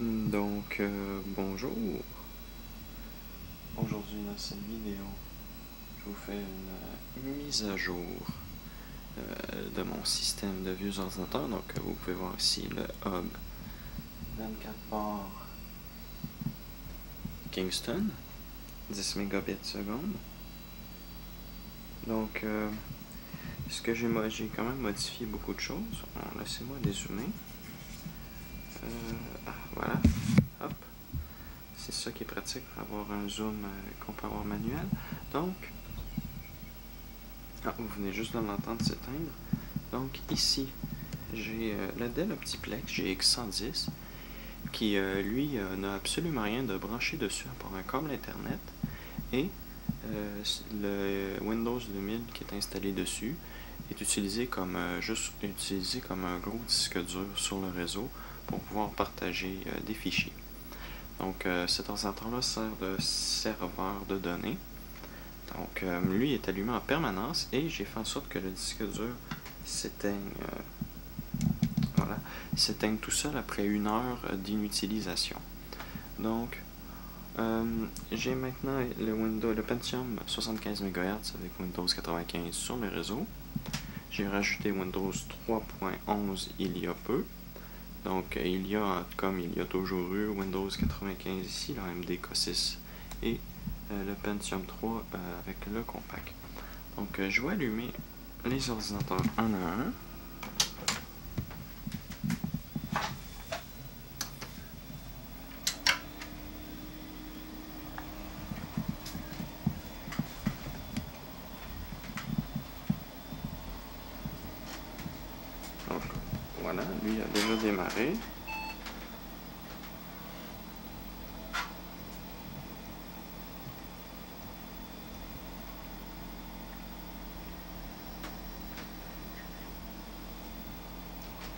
Bonjour. Aujourd'hui dans cette vidéo, je vous fais une mise à jour de mon système de vieux ordinateurs. Donc vous pouvez voir ici le hub 24 ports Kingston, 10 mégabits seconde. Donc ce que j'ai quand même modifié beaucoup de choses. Laissez-moi dézoomer. Voilà. Hop. C'est ça qui est pratique pour avoir un zoom qu'on peut avoir manuel. Donc, vous venez juste de l'entendre s'éteindre. Donc ici, j'ai la Dell Optiplex GX110 qui, lui, n'a absolument rien de branché dessus à part un câble Internet et le Windows 2000 qui est installé dessus est utilisé comme juste utilisé comme un gros disque dur sur le réseau pour pouvoir partager des fichiers. Donc cet ordinateur-là sert de serveur de données. Donc lui est allumé en permanence et j'ai fait en sorte que le disque dur s'éteigne s'éteigne tout seul après 1 heure d'inutilisation. Donc j'ai maintenant le Pentium 75 MHz avec Windows 95 sur le réseau. J'ai rajouté Windows 3.11 il y a peu. Donc comme il y a toujours eu, Windows 95 ici, l'AMD K6 et le Pentium 3 avec le compact. Donc je vais allumer les ordinateurs un à un. Donc voilà, lui a déjà démarré.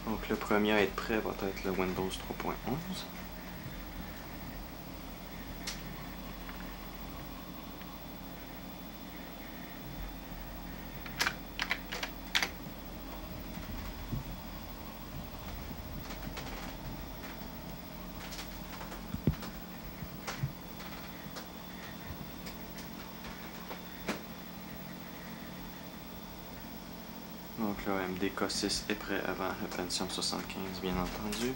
Donc le premier à être prêt va être le Windows 3.11. Donc le AMD K6 est prêt avant le Pentium 75, bien entendu.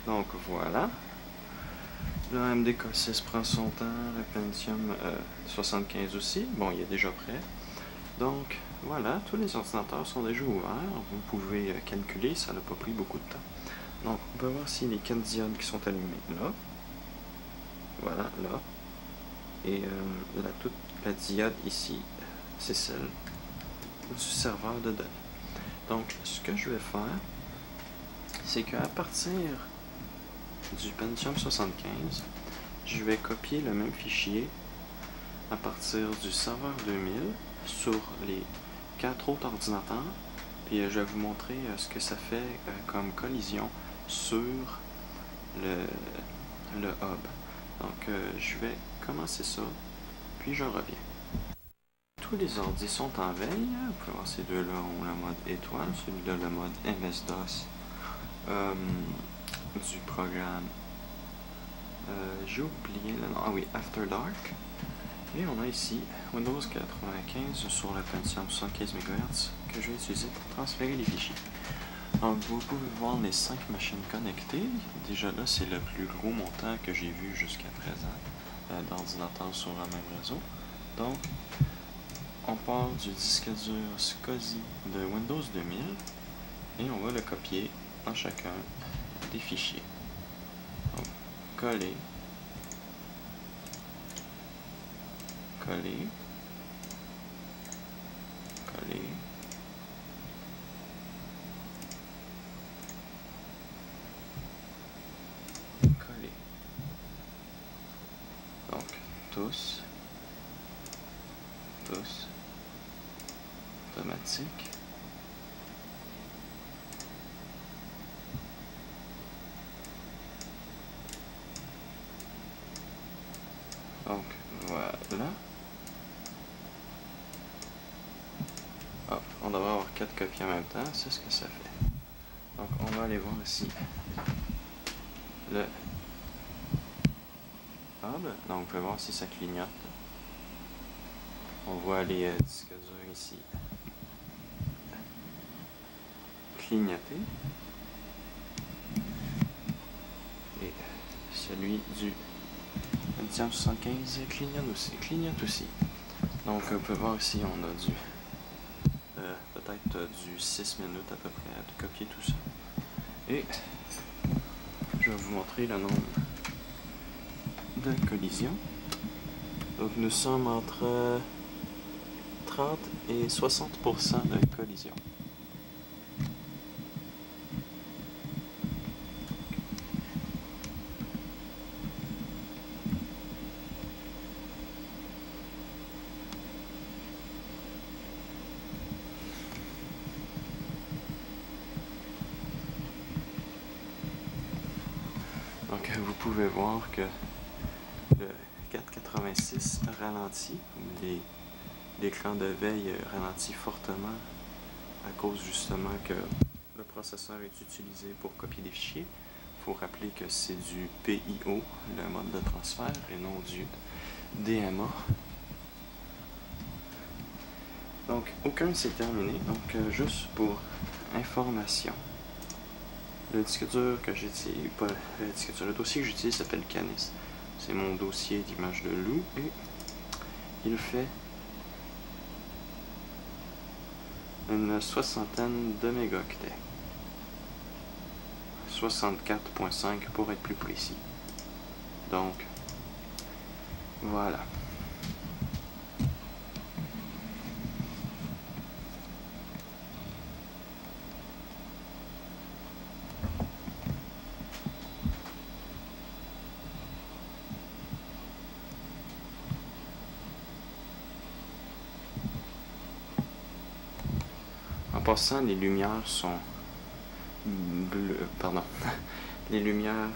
Donc voilà, le AMD K6 prend son temps, le Pentium 75 aussi, bon il est déjà prêt. Donc voilà, tous les ordinateurs sont déjà ouverts, vous pouvez calculer, ça n'a pas pris beaucoup de temps. Donc on peut voir si les 4 diodes qui sont allumées là, voilà là, et toute la diode ici, c'est celle du serveur de données. Donc ce que je vais faire, c'est qu'à partir du Pentium 75, je vais copier le même fichier à partir du serveur 2000 sur les 4 autres ordinateurs, puis je vais vous montrer ce que ça fait comme collision sur le hub. Donc je vais commencer ça, puis je reviens. Tous les ordis sont en veille. Vous pouvez voir ces deux-là ont le mode étoile, celui-là le mode MS-DOS du programme. J'ai oublié le nom. Ah oui, After Dark. Et on a ici Windows 95 sur le Pentium 75 MHz que je vais utiliser pour transférer les fichiers. Donc vous pouvez voir les 5 machines connectées. Déjà là, c'est le plus gros montant que j'ai vu jusqu'à présent d'ordinateurs sur un même réseau. Donc, on part du disque dur SCSI de Windows 2000 et on va le copier dans chacun des fichiers. Donc, coller, coller, coller, coller. Donc, tous tous. Automatique. Donc voilà. Ah, on devrait avoir 4 copies en même temps, c'est ce que ça fait. Donc on va aller voir ici le hub. Donc vous pouvez voir si ça clignote. On voit les disques durs ici clignoter. Et celui du Pentium 75 clignote aussi. Donc vous pouvez voir ici on a du peut-être du 6 minutes à peu près à copier tout ça. Et je vais vous montrer le nombre de collisions. Donc nous sommes entre 30 et 60% de collisions. Donc vous pouvez voir que le 486 ralentit, l'écran de veille ralentit fortement à cause justement que le processeur est utilisé pour copier des fichiers. Il faut rappeler que c'est du PIO, le mode de transfert, et non du DMA. Donc aucun c'est terminé, donc juste pour information. Le disque dur que j'utilise, pas le disque dur, le dossier que j'utilise s'appelle Canis. C'est mon dossier d'image de loup et il fait une soixantaine de mégaoctets. 64.5 pour être plus précis. Donc, voilà. En passant, les lumières sont bleues, pardon, les lumières,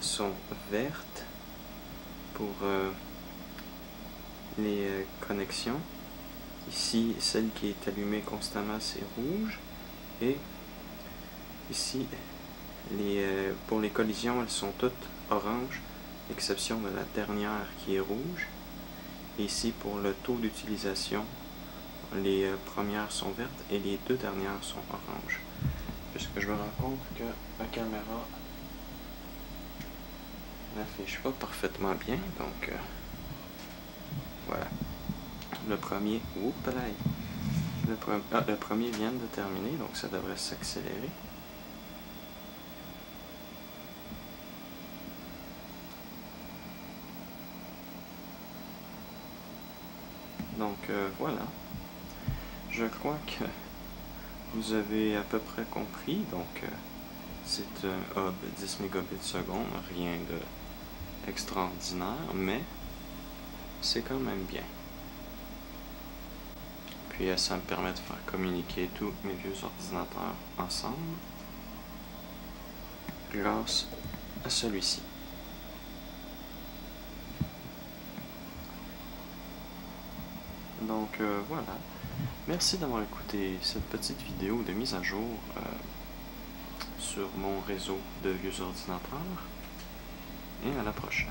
sont vertes pour les connexions. Ici, celle qui est allumée constamment, c'est rouge. Et ici, pour les collisions, elles sont toutes oranges, exception de la dernière qui est rouge. Et ici, pour le taux d'utilisation, les premières sont vertes et les deux dernières sont oranges. Puisque je me rends compte que la caméra n'affiche pas parfaitement bien, donc voilà. Le premier, le premier vient de terminer, donc ça devrait s'accélérer. Donc voilà. Je crois que vous avez à peu près compris. Donc c'est un hub 10 mégabits seconde, rien de extraordinaire, mais c'est quand même bien. Puis ça me permet de faire communiquer tous mes vieux ordinateurs ensemble grâce à celui-ci. Donc voilà. Merci d'avoir écouté cette petite vidéo de mise à jour sur mon réseau de vieux ordinateurs. Et à la prochaine.